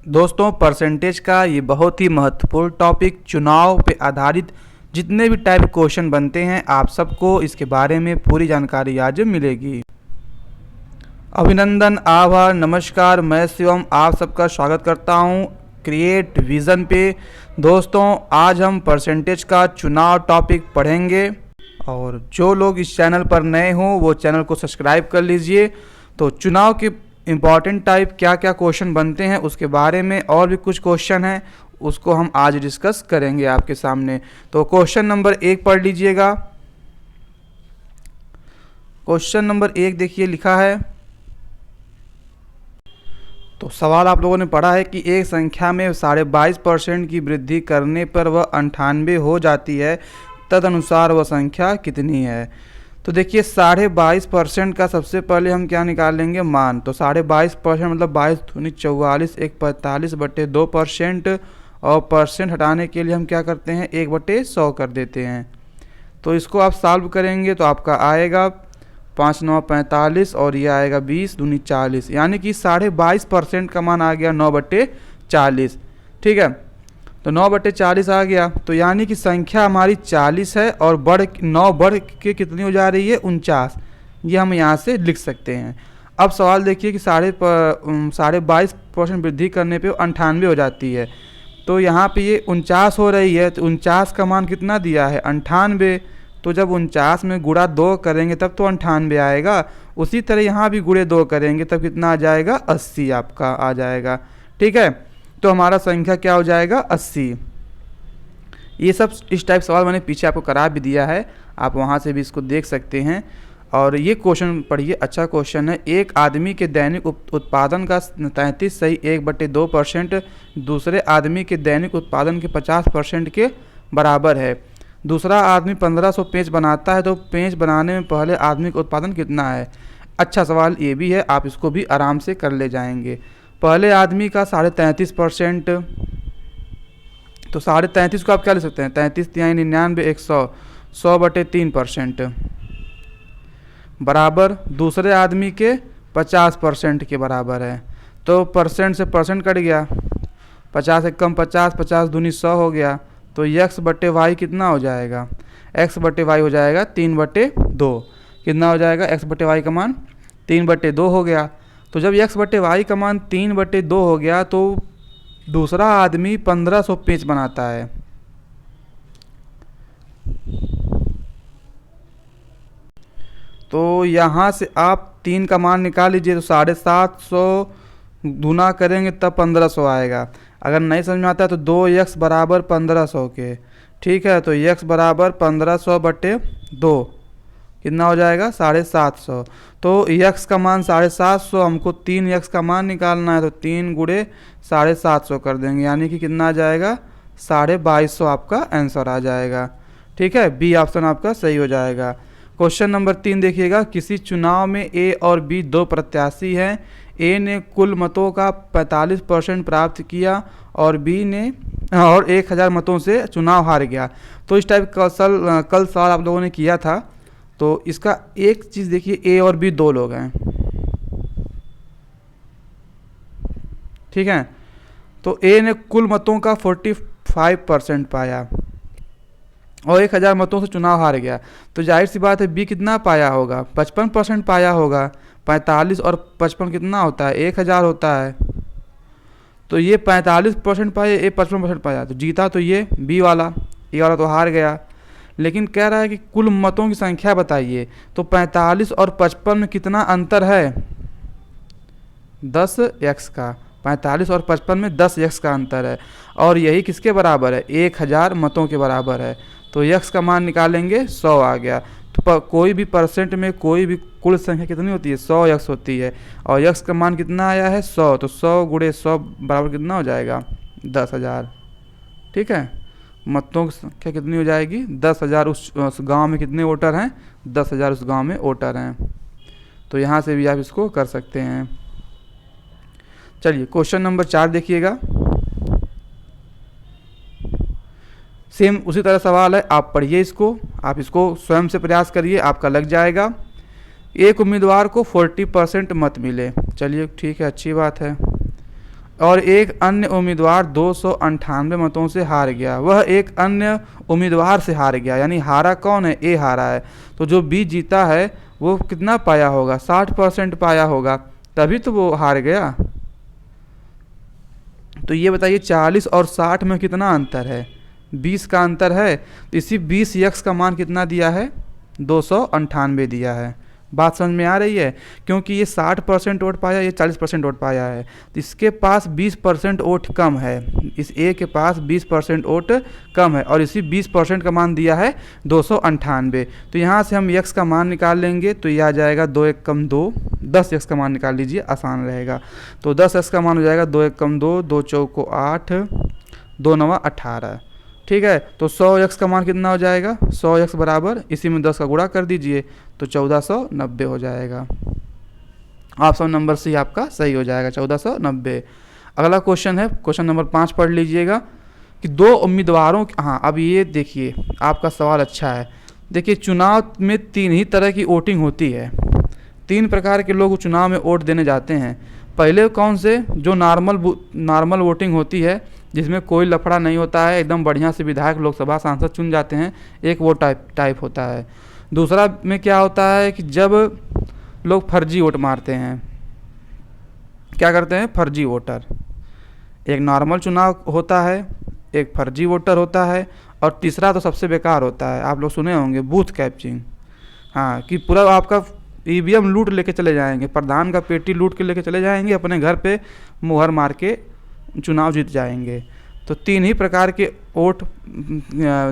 दोस्तों, परसेंटेज का ये बहुत ही महत्वपूर्ण टॉपिक, चुनाव पे आधारित जितने भी टाइप क्वेश्चन बनते हैं आप सबको इसके बारे में पूरी जानकारी आज मिलेगी। अभिनंदन, आभार, नमस्कार। मैं शिवम आप सबका स्वागत करता हूं क्रिएट विज़न पे। दोस्तों, आज हम परसेंटेज का चुनाव टॉपिक पढ़ेंगे और जो लोग इस चैनल पर नए हों वो चैनल को सब्सक्राइब कर लीजिए। तो चुनाव के इम्पॉर्टेंट टाइप क्या क्या क्वेश्चन बनते हैं उसके बारे में और भी कुछ क्वेश्चन हैं उसको हम आज डिस्कस करेंगे आपके सामने। तो क्वेश्चन नंबर 1 पढ़ लीजिएगा। क्वेश्चन नंबर 1 देखिए लिखा है। तो सवाल आप लोगों ने पढ़ा है कि एक संख्या में 22.5% की वृद्धि करने पर वह 98 हो जाती है, तदनुसार वह संख्या कितनी है। तो देखिए 22.5% का सबसे पहले हम क्या निकाल लेंगे, मान। तो 22.5% मतलब 22 दूनी 44, 1/45/2%। और परसेंट हटाने के लिए हम क्या करते हैं, 1/100 कर देते हैं। तो इसको आप सॉल्व करेंगे तो आपका आएगा 5 9 45 और ये आएगा 20 दूनी 40, यानी कि 22.5% का मान आ गया 9/40। ठीक है, तो 9/40 आ गया। तो यानी कि संख्या हमारी 40 है और 9 बढ़ के कितनी हो जा रही है, 49। ये हम यहाँ से लिख सकते हैं। अब सवाल देखिए कि 22.5% वृद्धि करने पे 98 हो जाती है। तो यहाँ पे ये 49 हो रही है, तो 49 का मान कितना दिया है, 98। तो जब 49 में गुणा 2 करेंगे तब तो 98 आएगा। उसी तरह यहाँ भी गुणे 2 करेंगे तब कितना आ जाएगा, 80 आपका आ जाएगा। ठीक है, तो हमारा संख्या क्या हो जाएगा, 80। ये सब इस टाइप सवाल मैंने पीछे आपको करा भी दिया है, आप वहाँ से भी इसको देख सकते हैं। और ये क्वेश्चन पढ़िए, अच्छा क्वेश्चन है। एक आदमी के दैनिक उत्पादन का 33 सही 1/2% दूसरे आदमी के दैनिक उत्पादन के 50% के बराबर है। दूसरा आदमी 1500 पेंच बनाता है, तो पेंच बनाने में पहले आदमी का उत्पादन कितना है। अच्छा सवाल ये भी है, आप इसको भी आराम से कर ले जाएंगे। पहले आदमी का 33.5%, तो 33.5 को आप क्या ले सकते हैं, 33 × 99 100, 100/3% बराबर दूसरे आदमी के 50% के बराबर है। तो परसेंट से परसेंट कट गया, 50 एक कम 50, 50 दूनी 100 हो गया। तो x/y कितना हो जाएगा, x/y हो जाएगा 3/2। कितना हो जाएगा, x/y का मान 3/2 हो गया। तो जब x/y का मान 3/2 हो गया तो दूसरा आदमी 1500 पेंच बनाता है। तो यहाँ से आप 3 का मान निकाल लीजिए, तो 750 गुना करेंगे तब 1500 आएगा। अगर नहीं समझ में आता है तो 2x बराबर 1500 के। ठीक है, तो x बराबर 1500/2 कितना हो जाएगा, 750। तो x का मान 750, हमको 3x का मान निकालना है, तो 3 गुणे 750 कर देंगे, यानी कि कितना आ जाएगा, 2250 आपका आंसर आ जाएगा। ठीक है, बी ऑप्शन आपका सही हो जाएगा। क्वेश्चन नंबर 3 देखिएगा। किसी चुनाव में ए और बी दो प्रत्याशी हैं। ए ने कुल मतों का 45% प्राप्त किया और बी ने 1000 मतों से चुनाव हार गया। तो इस टाइप का कल सवाल आप लोगों ने किया था। तो इसका एक चीज़ देखिए, ए और बी दो लोग हैं। ठीक है, तो ए ने कुल मतों का 45% पाया और 1000 मतों से चुनाव हार गया। तो जाहिर सी बात है बी कितना पाया होगा, 55% पाया होगा। 45 और 55 कितना होता है, 1000 होता है। तो ये 45% पाए, ए 55% पाया, तो जीता तो ये बी वाला, ए वाला तो हार गया। लेकिन कह रहा है कि कुल मतों की संख्या बताइए। तो 45 और 55 में कितना अंतर है, 10x का। 45 और 55 में 10x का अंतर है और यही किसके बराबर है, 1000 मतों के बराबर है। तो x का मान निकालेंगे, 100 आ गया। तो कोई भी परसेंट में कोई भी कुल संख्या कितनी होती है, 100x होती है। और x का मान कितना आया है, 100। तो 100 गुणे 100 बराबर कितना हो जाएगा, 10,000। ठीक है, मतों की संख्या कितनी हो जाएगी, 10,000। उस गांव में कितने वोटर हैं, 10,000 उस गांव में वोटर हैं। तो यहाँ से भी आप इसको कर सकते हैं। चलिए क्वेश्चन नंबर 4 देखिएगा। सेम उसी तरह सवाल है, आप पढ़िए इसको, आप इसको स्वयं से प्रयास करिए, आपका लग जाएगा। एक उम्मीदवार को 40% मत मिले। चलिए ठीक है, अच्छी बात है। और एक अन्य उम्मीदवार 298 मतों से हार गया। वह एक अन्य उम्मीदवार से हार गया, यानी हारा कौन है? ए हारा है। तो जो बी जीता है वो कितना पाया होगा? 60% पाया होगा, तभी तो वो हार गया। तो ये बताइए 40 और 60 में कितना अंतर है? 20 का अंतर है। तो इसी 20 यक्स का मान कितना दिया है? 298 दिया है। बात समझ में आ रही है? क्योंकि ये 60% वोट पाया, ये 40% वोट पाया है, तो इसके पास 20% वोट कम है। इस ए के पास 20% वोट कम है और इसी 20% का मान दिया है 298। तो यहाँ से हम यक्स का मान निकाल लेंगे, तो ये आ जाएगा 2 एक कम 2, 10 यक्स का मान निकाल लीजिए, आसान रहेगा। तो 10 यक्स का मान हो जाएगा 2 एक कम 2, 2 चौको 8, 2 नवा 18। ठीक है, तो 100 यक्स का मान कितना हो जाएगा? 100 यक्स बराबर इसी में 10 का गुणा कर दीजिए, तो 1490 हो जाएगा। ऑप्शन नंबर सी आपका सही हो जाएगा, 1490। अगला क्वेश्चन है, क्वेश्चन नंबर 5 पढ़ लीजिएगा कि दो उम्मीदवारों, हाँ अब ये देखिए आपका सवाल अच्छा है। देखिए चुनाव में 3 ही तरह की वोटिंग होती है, 3 प्रकार के लोग चुनाव में वोट देने जाते हैं। पहले कौन से? जो नॉर्मल वोटिंग होती है, जिसमें कोई लफड़ा नहीं होता है, एकदम बढ़िया से विधायक लोकसभा सांसद चुन जाते हैं, एक वो टाइप होता है। दूसरा में क्या होता है कि जब लोग फर्जी वोट मारते हैं, क्या करते हैं? फर्जी वोटर। एक नॉर्मल चुनाव होता है, एक फर्जी वोटर होता है, और तीसरा तो सबसे बेकार होता है, आप लोग सुने होंगे, बूथ कैप्चिंग। हाँ, कि पूरा आपका ईवीएम लूट लेके चले जाएंगे, प्रधान का पेटी लूट के लेके चले जाएंगे, अपने घर पे मुहर मार के चुनाव जीत जाएंगे। तो 3 ही प्रकार के वोट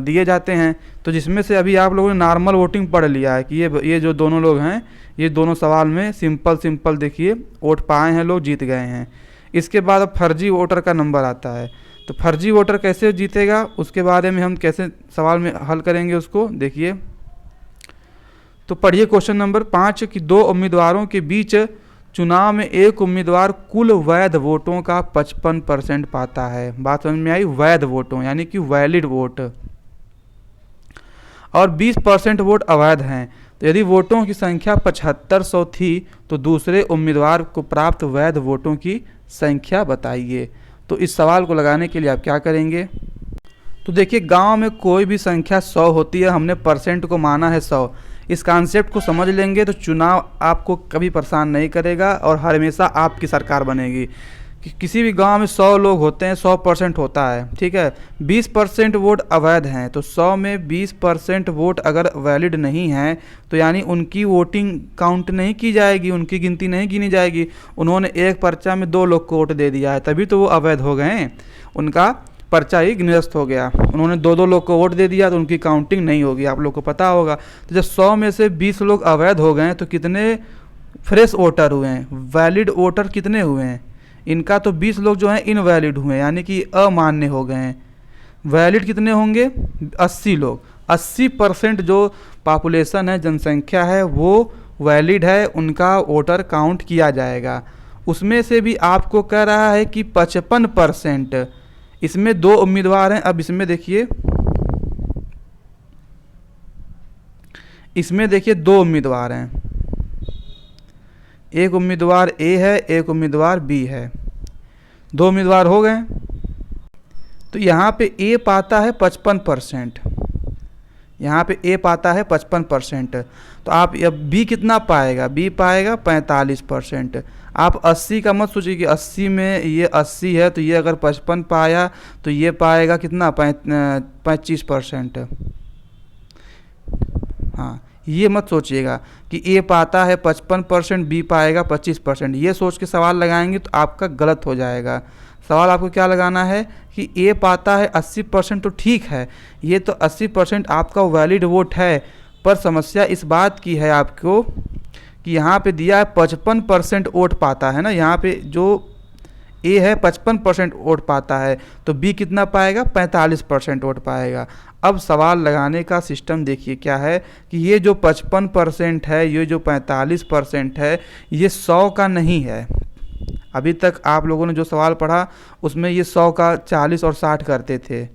दिए जाते हैं। तो जिसमें से अभी आप लोगों ने नॉर्मल वोटिंग पढ़ लिया है कि ये जो दोनों लोग हैं, ये दोनों सवाल में सिंपल देखिए वोट पाए हैं, लोग जीत गए हैं। इसके बाद अब फर्जी वोटर का नंबर आता है। तो फर्जी वोटर कैसे जीतेगा, उसके बारे में हम कैसे सवाल में हल करेंगे उसको देखिए। तो पढ़िए क्वेश्चन नंबर 5 कि 2 उम्मीदवारों के बीच चुनाव में एक उम्मीदवार कुल वैध वोटों का 55% पाता है। बात समझ में आई? वैध वोटों यानी कि वैलिड वोट, और 20% वोट अवैध हैं। तो यदि वोटों की संख्या 7500 थी तो दूसरे उम्मीदवार को प्राप्त वैध वोटों की संख्या बताइए। तो इस सवाल को लगाने के लिए आप क्या करेंगे? तो देखिए गांव में कोई भी संख्या 100 होती है, हमने परसेंट को माना है 100। इस कॉन्सेप्ट को समझ लेंगे तो चुनाव आपको कभी परेशान नहीं करेगा और हमेशा आपकी सरकार बनेगी। किसी भी गांव में 100 लोग होते हैं, 100% होता है, ठीक है। 20% वोट अवैध हैं, तो 100 में 20% वोट अगर वैलिड नहीं है तो यानी उनकी वोटिंग काउंट नहीं की जाएगी, उनकी गिनती नहीं गिनी जाएगी। उन्होंने एक पर्चा में 2 लोग को वोट दे दिया है, तभी तो वो अवैध हो गए, उनका पर्चा ही निरस्त हो गया। उन्होंने 2 लोग को वोट दे दिया तो उनकी काउंटिंग नहीं होगी, आप लोग को पता होगा। तो जब 100 में से 20 लोग अवैध हो गए तो कितने फ्रेश वोटर हुए हैं? वैलिड वोटर कितने हुए हैं? इनका तो 20 लोग जो हैं इनवैलिड हुए, यानी कि अमान्य हो गए हैं। वैलिड कितने होंगे? 80 लोग। 80% जो पॉपुलेशन है, जनसंख्या है, वो वैलिड है, उनका वोटर काउंट किया जाएगा। उसमें से भी आपको कह रहा है कि 55%, इसमें 2 उम्मीदवार हैं। अब इसमें देखिए 2 उम्मीदवार हैं, एक उम्मीदवार ए है, एक उम्मीदवार बी है, 2 उम्मीदवार हो गए। तो यहाँ पे ए पाता है 55%, यहाँ पे ए पाता है 55%। तो आप अब बी कितना पाएगा? बी पाएगा 45%। आप 80 का मत सोचिए कि 80 में ये 80 है तो ये अगर 55 पाया तो ये पाएगा कितना? 25%। हाँ, ये मत सोचिएगा कि ए पाता है 55%, बी पाएगा 25%। ये सोच के सवाल लगाएंगे तो आपका गलत हो जाएगा। सवाल आपको क्या लगाना है कि ए पाता है 80%, तो ठीक है, ये तो 80% आपका वैलिड वोट है, पर समस्या इस बात की है आपको कि यहाँ पे दिया है 55% वोट पाता है ना, यहाँ पे जो ए है 55% वोट पाता है, तो बी कितना पाएगा? 45% वोट पाएगा। अब सवाल लगाने का सिस्टम देखिए क्या है कि ये जो 55% है, ये जो 45% है, ये 100 का नहीं है। अभी तक आप लोगों ने जो सवाल पढ़ा उसमें ये 100 का 40 और 60 करते थे,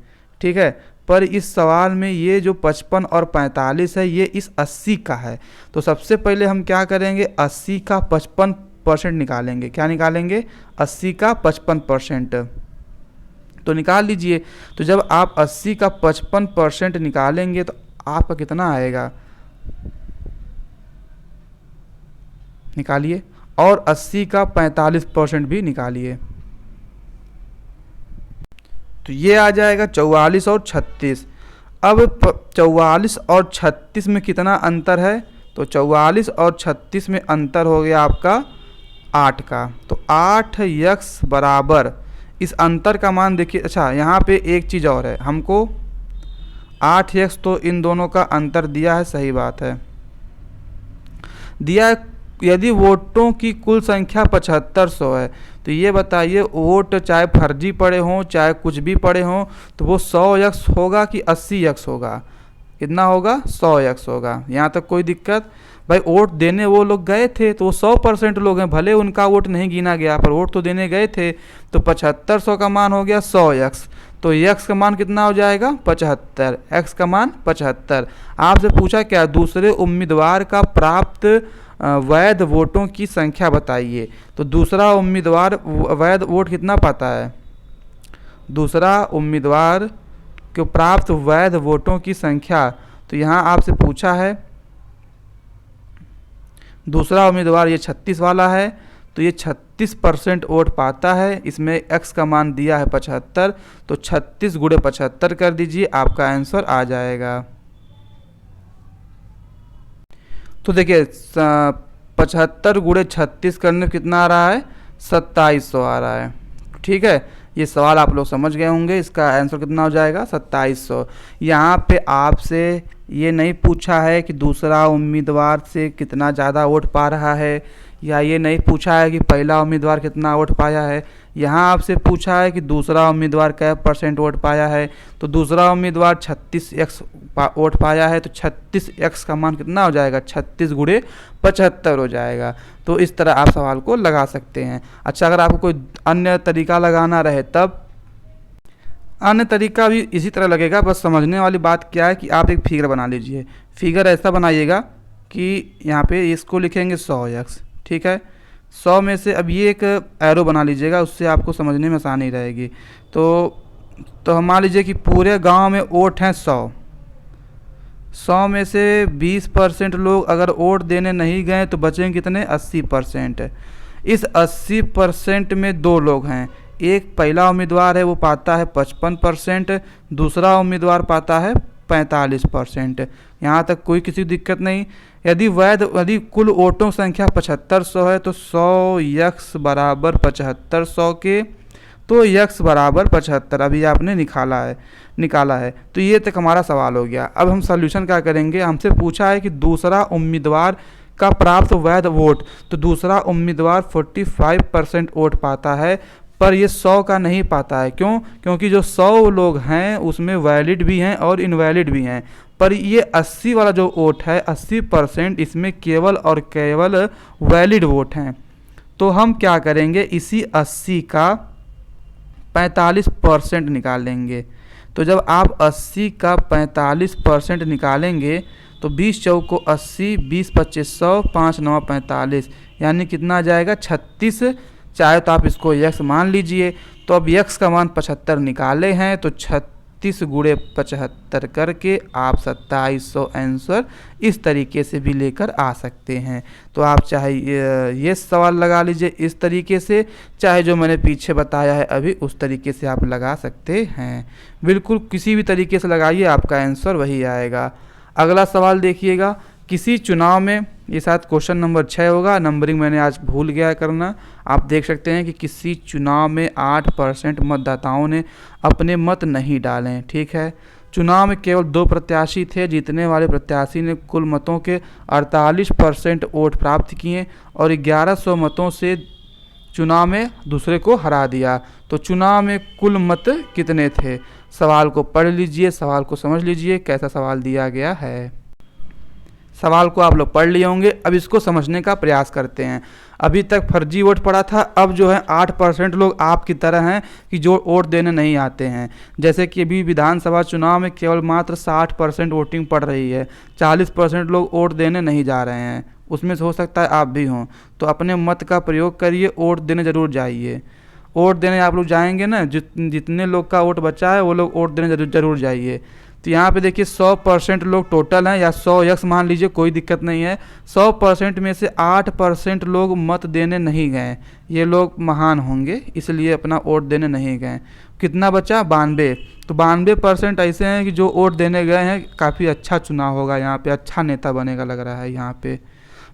ठीक है। पर इस सवाल में ये जो 55 और 45 है, ये इस 80 का है। तो सबसे पहले हम क्या करेंगे? 80 का 55% निकालेंगे। क्या निकालेंगे? 80 का 55%। तो निकाल लीजिए। तो जब आप 80 का 55% निकालेंगे तो आपका कितना आएगा? निकालिए। और 80 का 45% भी निकालिए। तो ये आ जाएगा 44 और 36। अब 44 और 36 में कितना अंतर है? तो 44 और 36 में अंतर हो गया आपका 8 का। तो 8x बराबर, इस अंतर का मान देखिए। अच्छा, यहाँ पे एक चीज़ और है, हमको 8x तो इन दोनों का अंतर दिया है, सही बात है, दिया है। यदि वोटों की कुल संख्या 7500 है तो ये बताइए, वोट चाहे फर्जी पड़े हों चाहे कुछ भी पड़े हों, तो वो 100x होगा कि 80x होगा? कितना होगा? 100x होगा। यहाँ तक कोई दिक्कत? भाई वोट देने वो लोग गए थे तो वो 100% लोग हैं, भले उनका वोट नहीं गिना गया पर वोट तो देने गए थे। तो 7500 का मान हो गया 100x। तो x का मान कितना हो जाएगा? 75। x का मान 75। आपसे पूछा क्या? दूसरे उम्मीदवार का प्राप्त वैध वोटों की संख्या बताइए। तो दूसरा उम्मीदवार वैध वोट कितना पाता है? दूसरा उम्मीदवार को प्राप्त वैध वोटों की संख्या, तो यहाँ आपसे पूछा है दूसरा उम्मीदवार ये 36 वाला है, तो ये 36% वोट पाता है। इसमें x का मान दिया है 75, तो 36 गुणे 75 कर दीजिए, आपका आंसर आ जाएगा। तो देखिए 75 गुणे 36 करने में कितना आ रहा है? 2700 आ रहा है। ठीक है, ये सवाल आप लोग समझ गए होंगे। इसका आंसर कितना हो जाएगा? 2700। यहाँ पे आपसे ये नहीं पूछा है कि दूसरा उम्मीदवार से कितना ज़्यादा वोट पा रहा है, या ये नहीं पूछा है कि पहला उम्मीदवार कितना वोट पाया है। यहाँ आपसे पूछा है कि दूसरा उम्मीदवार क्या % वोट पाया है। तो दूसरा उम्मीदवार 36x वोट पाया है, तो 36x का मान कितना हो जाएगा? 36 गुणे 75 हो जाएगा। तो इस तरह आप सवाल को लगा सकते हैं। अच्छा, अगर आपको कोई अन्य तरीका लगाना रहे तब अन्य तरीका भी इसी तरह लगेगा। बस समझने वाली बात क्या है कि आप एक फिगर बना लीजिए। फिगर ऐसा बनाइएगा कि यहाँ पे इसको लिखेंगे 100x। ठीक है, 100 में से अब ये एक एरो बना लीजिएगा, उससे आपको समझने में आसानी रहेगी। तो हम मान लीजिए कि पूरे गांव में वोट हैं 100 में से 20% लोग अगर वोट देने नहीं गए तो बचेंगे कितने? 80%। इस 80% में दो लोग हैं, एक पहला उम्मीदवार है वो पाता है 55%, दूसरा उम्मीदवार पाता है 45%। यहाँ तक कोई किसी दिक्कत नहीं। यदि कुल वोटों संख्या 7500 है तो 100x बराबर 7500 के, तो x बराबर 75 अभी आपने निकाला है। तो ये तक हमारा सवाल हो गया। अब हम सॉल्यूशन क्या करेंगे? हमसे पूछा है कि दूसरा उम्मीदवार का प्राप्त वैध वोट, तो दूसरा उम्मीदवार 45% वोट पाता है, पर ये 100 का नहीं पाता है। क्यों? क्योंकि जो 100 लोग हैं उसमें वैलिड भी हैं और इनवैलिड भी हैं, पर ये 80 वाला जो वोट है 80%, इसमें केवल और केवल वैलिड वोट हैं। तो हम क्या करेंगे? इसी 80 का 45% निकालेंगे। तो जब आप 80 का 45% निकालेंगे तो 20 चौको 80, 20 25 100, 5 9 45, यानी कितना आ जाएगा? 36। चाहे तो आप इसको x मान लीजिए। तो अब x का मान 75 निकाले हैं, तो 36 गुणे 75 करके आप 2700 आंसर इस तरीके से भी लेकर आ सकते हैं। तो आप चाहे ये सवाल लगा लीजिए इस तरीके से, चाहे जो मैंने पीछे बताया है अभी उस तरीके से आप लगा सकते हैं। बिल्कुल किसी भी तरीके से लगाइए, आपका आंसर वही आएगा। अगला सवाल देखिएगा, किसी चुनाव में, ये शायद क्वेश्चन नंबर 6 होगा, नंबरिंग मैंने आज भूल गया करना। आप देख सकते हैं कि किसी चुनाव में 8% मतदाताओं ने अपने मत नहीं डाले। ठीक है, चुनाव में केवल 2 प्रत्याशी थे, जीतने वाले प्रत्याशी ने कुल मतों के 48% वोट प्राप्त किए और 1100 मतों से चुनाव में दूसरे को हरा दिया। तो चुनाव में कुल मत कितने थे? सवाल को पढ़ लीजिए, सवाल को समझ लीजिए कैसा सवाल दिया गया है। सवाल को आप लोग पढ़ लिए होंगे, अब इसको समझने का प्रयास करते हैं। अभी तक फर्जी वोट पड़ा था, अब जो है 8% लोग आपकी तरह हैं कि जो वोट देने नहीं आते हैं। जैसे कि अभी विधानसभा चुनाव में केवल मात्र 60% वोटिंग पड़ रही है, 40% लोग वोट देने नहीं जा रहे हैं, उसमें से हो सकता है आप भी हों। तो अपने मत का प्रयोग करिए, वोट देने ज़रूर जाइए। वोट देने आप लोग जाएंगे ना, जितने लोग का वोट बचा है वो लोग वोट देने ज़रूर जाइए। तो यहाँ पे देखिए 100% लोग टोटल हैं, या 100x मान लीजिए, कोई दिक्कत नहीं है। 100% में से 8% लोग मत देने नहीं गए। ये लोग महान होंगे, इसलिए अपना वोट देने नहीं गए। कितना बचा? 92। तो 92% ऐसे हैं कि जो वोट देने गए हैं। काफ़ी अच्छा चुनाव होगा यहाँ पे, अच्छा नेता बनेगा लग रहा है यहाँ पे।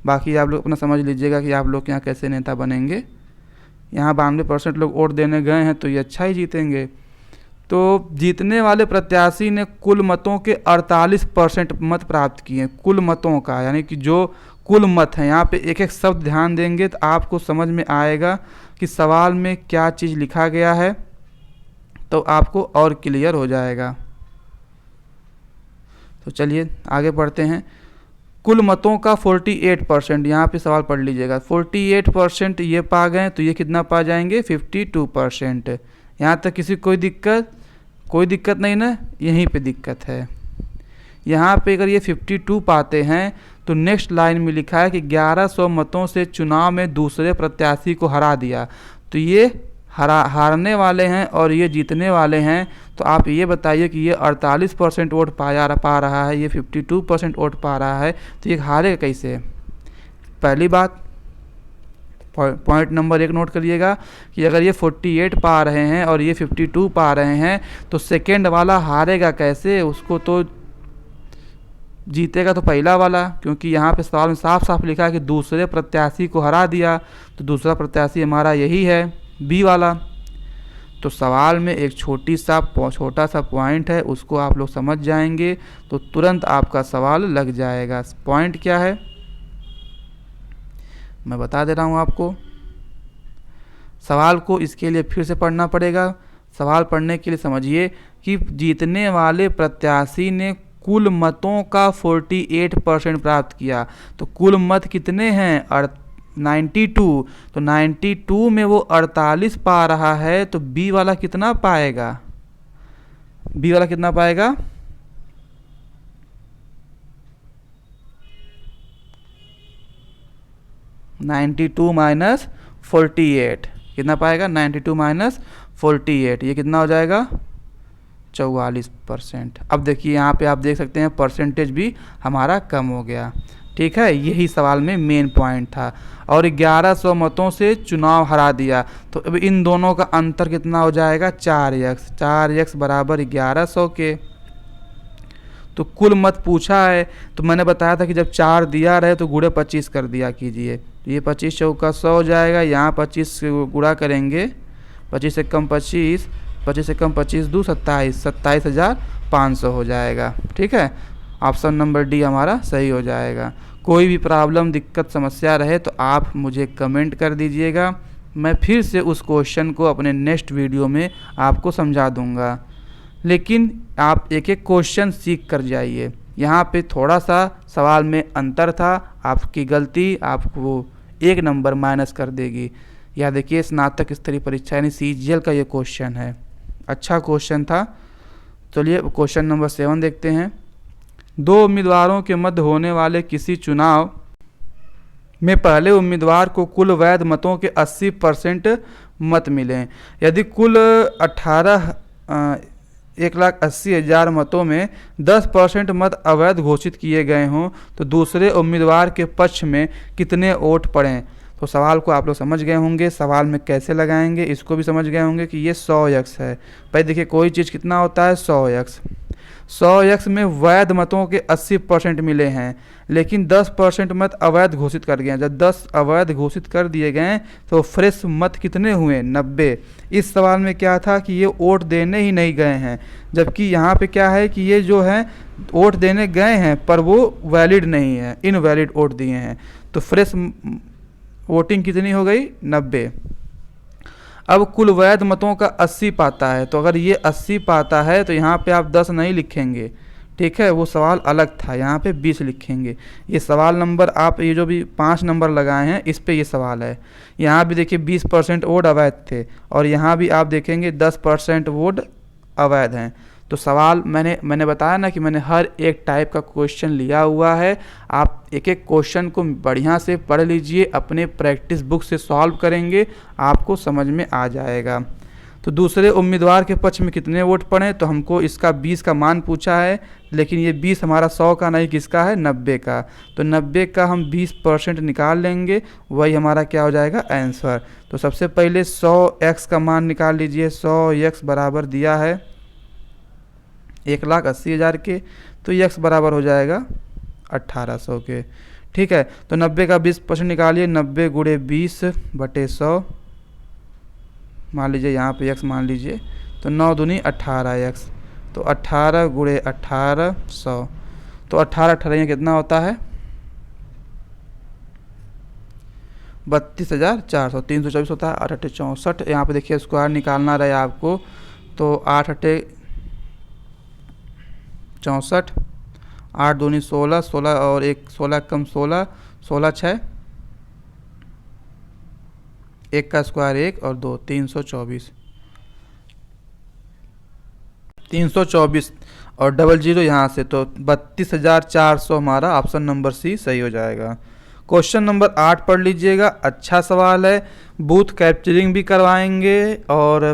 बाकी आप लोग अपना समझ लीजिएगा कि आप लोग के यहाँ कैसे नेता बनेंगे। यहाँ 92% लोग वोट देने गए हैं, तो ये अच्छा ही जीतेंगे। तो जीतने वाले प्रत्याशी ने कुल मतों के 48% मत प्राप्त किए। कुल मतों का, यानी कि जो कुल मत हैं, यहाँ पे एक एक शब्द ध्यान देंगे तो आपको समझ में आएगा कि सवाल में क्या चीज़ लिखा गया है, तो आपको और क्लियर हो जाएगा। तो चलिए आगे बढ़ते हैं। कुल मतों का 48%, यहाँ पे सवाल पढ़ लीजिएगा। 48% ये पा गए, तो ये कितना पा जाएंगे? 52%। यहाँ तक किसी कोई दिक्कत नहीं ना? यहीं पे दिक्कत है। यहाँ पे अगर ये 52 पाते हैं तो नेक्स्ट लाइन में लिखा है कि 1100 मतों से चुनाव में दूसरे प्रत्याशी को हरा दिया। तो ये हारने वाले हैं और ये जीतने वाले हैं। तो आप ये बताइए कि ये 48% वोट पा रहा है, ये 52% वोट पा रहा है, तो ये हारेगा कैसे? पहली बात, पॉइंट नंबर 1 नोट करिएगा कि अगर ये 48 पा रहे हैं और ये 52 पा रहे हैं, तो सेकेंड वाला हारेगा कैसे? उसको तो जीतेगा तो पहला वाला, क्योंकि यहाँ पे सवाल में साफ साफ लिखा है कि दूसरे प्रत्याशी को हरा दिया। तो दूसरा प्रत्याशी हमारा यही है, बी वाला। तो सवाल में एक छोटा सा पॉइंट है, उसको आप लोग समझ जाएंगे तो तुरंत आपका सवाल लग जाएगा। पॉइंट क्या है मैं बता दे रहा हूँ आपको। सवाल को इसके लिए फिर से पढ़ना पड़ेगा। सवाल पढ़ने के लिए समझिए कि जीतने वाले प्रत्याशी ने कुल मतों का 48% प्राप्त किया। तो कुल मत कितने हैं? 92। तो 92 में वो 48 पा रहा है, तो बी वाला कितना पाएगा? बी वाला कितना पाएगा? 92 माइनस 48 कितना पाएगा? 92 माइनस 48, ये कितना हो जाएगा? 44%। अब देखिए यहाँ पे आप देख सकते हैं परसेंटेज भी हमारा कम हो गया। ठीक है, यही सवाल में मेन पॉइंट था। और 1100 मतों से चुनाव हरा दिया, तो अब इन दोनों का अंतर कितना हो जाएगा? 4x। 4x बराबर 1100 के। तो कुल मत पूछा है, तो मैंने बताया था कि जब 4 दिया रहे तो गुणे 25 कर दिया कीजिए। तो ये 25 चौका 100 हो जाएगा। यहाँ 25 से गुणा करेंगे, 25 से कम 25, 25 से कम 25 दू 27, 27,500 हो जाएगा। ठीक है, ऑप्शन नंबर डी हमारा सही हो जाएगा। कोई भी प्रॉब्लम, दिक्कत, समस्या रहे तो आप मुझे कमेंट कर दीजिएगा। मैं फिर से उस क्वेश्चन को अपने नेक्स्ट वीडियो में आपको समझा दूंगा। लेकिन आप एक एक क्वेश्चन सीख कर जाइए। यहाँ पे थोड़ा सा सवाल में अंतर था, आपकी गलती आपको 1 नंबर माइनस कर देगी। यह देखिए स्नातक स्तरीय परीक्षा यानी CGL का ये क्वेश्चन है, अच्छा क्वेश्चन था। चलिए क्वेश्चन नंबर 7 देखते हैं। 2 उम्मीदवारों के मध्य होने वाले किसी चुनाव में पहले उम्मीदवार को कुल वैध मतों के 80% मत मिले। यदि कुल 1,80,000 मतों में 10% मत अवैध घोषित किए गए हों तो दूसरे उम्मीदवार के पक्ष में कितने वोट पड़ें? तो सवाल को आप लोग समझ गए होंगे, सवाल में कैसे लगाएंगे इसको भी समझ गए होंगे कि ये 100x है। भाई देखिए कोई चीज़ कितना होता है? 100x। 100x में वैध मतों के 80% मिले हैं, लेकिन 10% मत अवैध घोषित कर गए। जब 10 अवैध घोषित कर दिए गए तो फ्रेश मत कितने हुए? 90। इस सवाल में क्या था कि ये वोट देने ही नहीं गए हैं, जबकि यहाँ पे क्या है कि ये जो है वोट देने गए हैं पर वो वैलिड नहीं है, इनवैलिड वोट दिए हैं। तो फ्रेश वोटिंग कितनी हो गई? 90। अब कुल वैध मतों का 80 पाता है, तो अगर ये 80 पाता है तो यहाँ पे आप 10 नहीं लिखेंगे। ठीक है, वो सवाल अलग था, यहाँ पे 20 लिखेंगे। ये सवाल नंबर आप ये जो भी 5 नंबर लगाए हैं इस पे ये सवाल है। यहाँ भी देखिए 20% वोट अवैध थे और यहाँ भी आप देखेंगे 10% वोट अवैध हैं। तो सवाल मैंने बताया ना कि मैंने हर एक टाइप का क्वेश्चन लिया हुआ है। आप एक एक क्वेश्चन को बढ़िया से पढ़ लीजिए, अपने प्रैक्टिस बुक से सॉल्व करेंगे, आपको समझ में आ जाएगा। तो दूसरे उम्मीदवार के पक्ष में कितने वोट पड़े, तो हमको इसका 20 का मान पूछा है, लेकिन ये 20 हमारा 100 का नहीं, किसका है, 90 का। तो 90 का हम 20% निकाल लेंगे, वही हमारा क्या हो जाएगा, आंसर। तो सबसे पहले 100x का मान निकाल लीजिए। 100x बराबर दिया है 1,80,000 के, तो x बराबर हो जाएगा 1800 के। ठीक है, तो 90 का 20% निकालिए। 90 गुणे 20/100, मान लीजिए यहाँ पे x मान लीजिए, तो 9 दूनी 18x, तो 18 गुणे 1800, तो 18 कितना होता है, 32,400। 324 होता है, 8 8 64। यहाँ पे देखिए स्क्वायर निकालना रहे आपको, तो 8 8 64, 8 दूनी 16, 16 और 1 16 कम 16, 16 6, 1 का स्क्वायर 1 और 2, 324। 324 और 00 यहाँ से, तो 32,400 हमारा ऑप्शन नंबर सी सही हो जाएगा। क्वेश्चन नंबर 8 पढ़ लीजिएगा, अच्छा सवाल है। बूथ कैप्चरिंग भी करवाएंगे और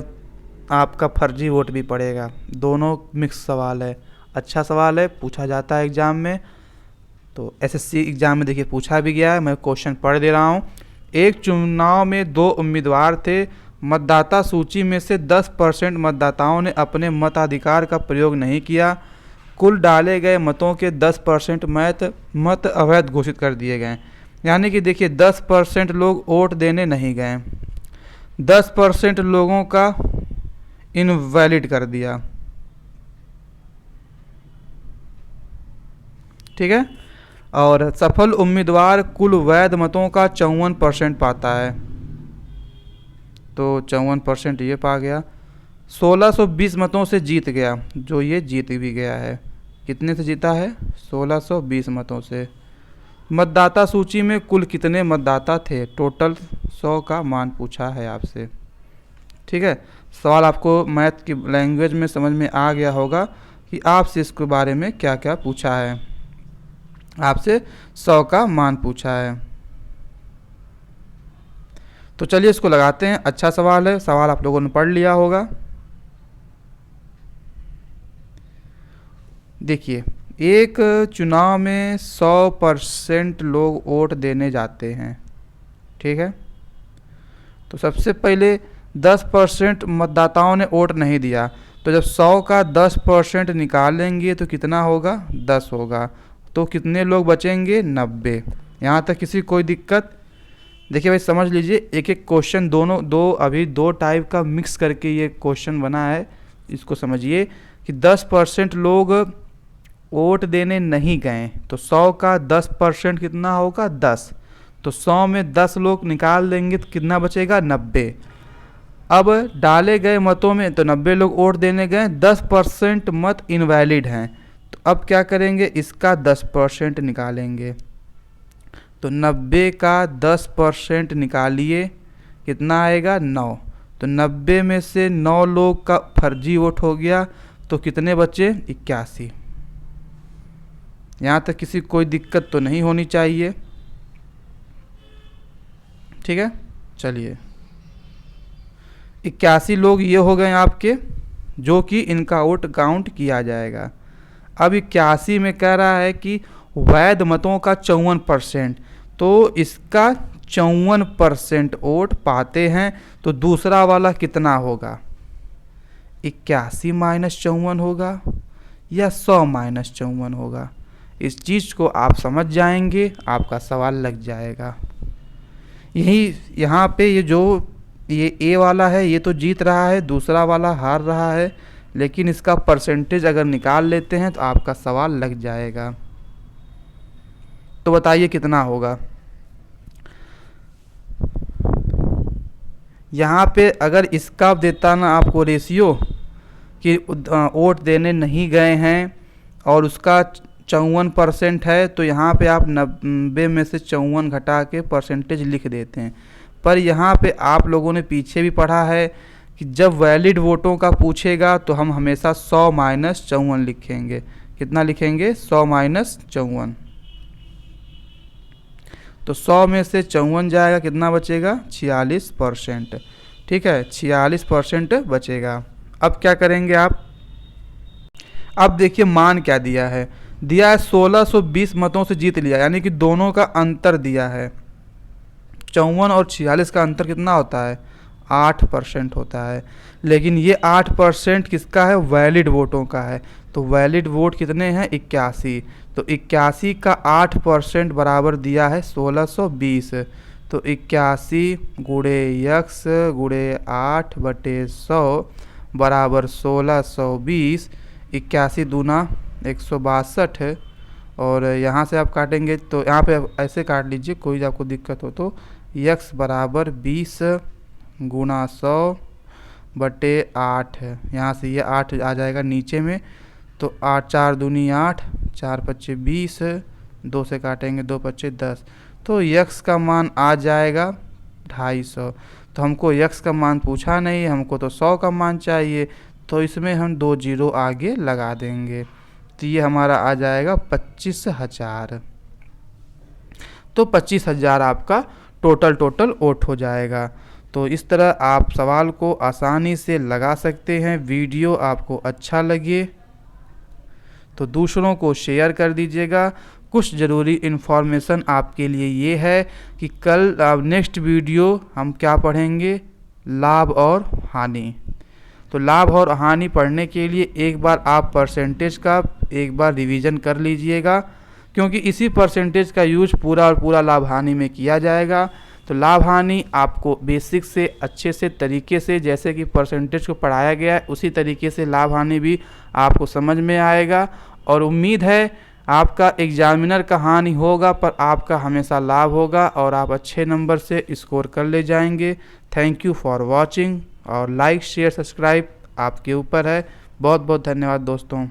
आपका फर्जी वोट भी पड़ेगा, दोनों मिक्स सवाल है। अच्छा सवाल है, पूछा जाता है एग्ज़ाम में, तो एसएससी एग्ज़ाम में देखिए पूछा भी गया है। मैं क्वेश्चन पढ़ दे रहा हूँ। एक चुनाव में 2 उम्मीदवार थे। मतदाता सूची में से 10% मतदाताओं ने अपने मताधिकार का प्रयोग नहीं किया। कुल डाले गए मतों के 10% मत अवैध घोषित कर दिए गए। यानी कि देखिए 10% लोग वोट देने नहीं गए, 10% लोगों का इनवैलिड कर दिया। ठीक है, और सफल उम्मीदवार कुल वैध मतों का 54% पाता है, तो 54% ये पा गया। 1620 मतों से जीत गया, जो ये जीत भी गया है। कितने से जीता है, 1620 मतों से। मतदाता सूची में कुल कितने मतदाता थे, टोटल 100 का मान पूछा है आपसे। ठीक है, सवाल आपको मैथ की लैंग्वेज में समझ में आ गया होगा कि आपसे इसके बारे में क्या क्या पूछा है। आपसे 100 का मान पूछा है, तो चलिए इसको लगाते हैं। अच्छा सवाल है, सवाल आप लोगों ने पढ़ लिया होगा। देखिए, एक चुनाव में 100% लोग वोट देने जाते हैं। ठीक है, तो सबसे पहले 10% मतदाताओं ने वोट नहीं दिया, तो जब 100 का 10% निकालेंगे तो कितना होगा, 10 होगा। तो कितने लोग बचेंगे, 90। यहाँ तक किसी कोई दिक्कत? देखिए भाई समझ लीजिए, एक एक क्वेश्चन अभी दो टाइप का मिक्स करके ये क्वेश्चन बना है। इसको समझिए कि 10% लोग वोट देने नहीं गए, तो 100 का 10% कितना होगा, 10। तो 100 में 10 लोग निकाल देंगे तो कितना बचेगा, 90। अब डाले गए मतों में तो 90 लोग वोट देने गए, 10% मत इनवैलिड हैं। तो अब क्या करेंगे, इसका 10% निकालेंगे। तो 90 का 10% निकालिए, कितना आएगा, 9। तो 90 में से 9 लोग का फर्जी वोट हो गया, तो कितने बचे, 81। यहाँ तक किसी कोई दिक्कत तो नहीं होनी चाहिए। ठीक है, चलिए 81 लोग ये हो गए आपके, जो कि इनका वोट काउंट किया जाएगा। अब 81 में कह रहा है कि वैध मतों का 54%, तो इसका 54% वोट पाते हैं, तो दूसरा वाला कितना होगा, 81 माइनस 54 होगा या 100 माइनस 54 होगा। इस चीज़ को आप समझ जाएंगे, आपका सवाल लग जाएगा। यही यहाँ पे ये ए वाला है, ये तो जीत रहा है, दूसरा वाला हार रहा है, लेकिन इसका परसेंटेज अगर निकाल लेते हैं तो आपका सवाल लग जाएगा। तो बताइए कितना होगा। यहाँ पे अगर इसका देता ना आपको रेशियो कि वोट देने नहीं गए हैं और उसका 54% है, तो यहाँ पे आप 90 में से 54 घटा के परसेंटेज लिख देते हैं। पर यहाँ पे आप लोगों ने पीछे भी पढ़ा है कि जब वैलिड वोटों का पूछेगा तो हम हमेशा 100 माइनस 54 लिखेंगे। कितना लिखेंगे? 100 माइनस 54। तो 100 में से 54 जाएगा, कितना बचेगा? 46%। ठीक है, 46% बचेगा। अब क्या करेंगे आप? अब देखिए मान क्या दिया है। दिया है 1620 मतों से जीत लिया, यानी कि दोनों का अंतर दिया है। 54 और 46 का अंतर कितना होता है? 8% होता है। लेकिन ये 8% किसका है? वैलिड वोटों का है। तो वैलिड वोट कितने हैं? 81। तो 81 का 8% बराबर दिया है 1620। तो 81 गुणे यक्स गुणे 8/100 बराबर 1620। 81 दूना 162। और यहाँ से आप काटेंगे तो यहाँ पे ऐसे काट लीजिए, कोई आपको दिक्कत हो तो। यक्स बराबर 20 गुणा 100/8 है। यहाँ से ये 8 आ जाएगा नीचे में। तो 8 4 दूनी 8, 4 5 20, 2 से काटेंगे 2 5 10। तो यक्स का मान आ जाएगा 250। तो हमको यक्स का मान पूछा नहीं, हमको तो 100 का मान चाहिए। तो इसमें हम 2 जीरो आगे लगा देंगे। तो ये हमारा आ जाएगा 25,000। तो 25,000 आपका टोटल वोट हो जाएगा। तो इस तरह आप सवाल को आसानी से लगा सकते हैं। वीडियो आपको अच्छा लगे तो दूसरों को शेयर कर दीजिएगा। कुछ ज़रूरी इन्फॉर्मेशन आपके लिए ये है कि कल नेक्स्ट वीडियो हम क्या पढ़ेंगे? लाभ और हानि। तो लाभ और हानि पढ़ने के लिए एक बार आप परसेंटेज का एक बार रिवीजन कर लीजिएगा, क्योंकि इसी परसेंटेज का यूज पूरा और पूरा लाभ हानि में किया जाएगा। तो लाभ हानि आपको बेसिक से अच्छे से तरीके से, जैसे कि परसेंटेज को पढ़ाया गया है उसी तरीके से लाभ हानि भी आपको समझ में आएगा। और उम्मीद है आपका एग्जामिनर का हानि होगा पर आपका हमेशा लाभ होगा और आप अच्छे नंबर से स्कोर कर ले जाएंगे। Thank you for watching. और लाइक शेयर सब्सक्राइब आपके ऊपर है। बहुत बहुत धन्यवाद दोस्तों।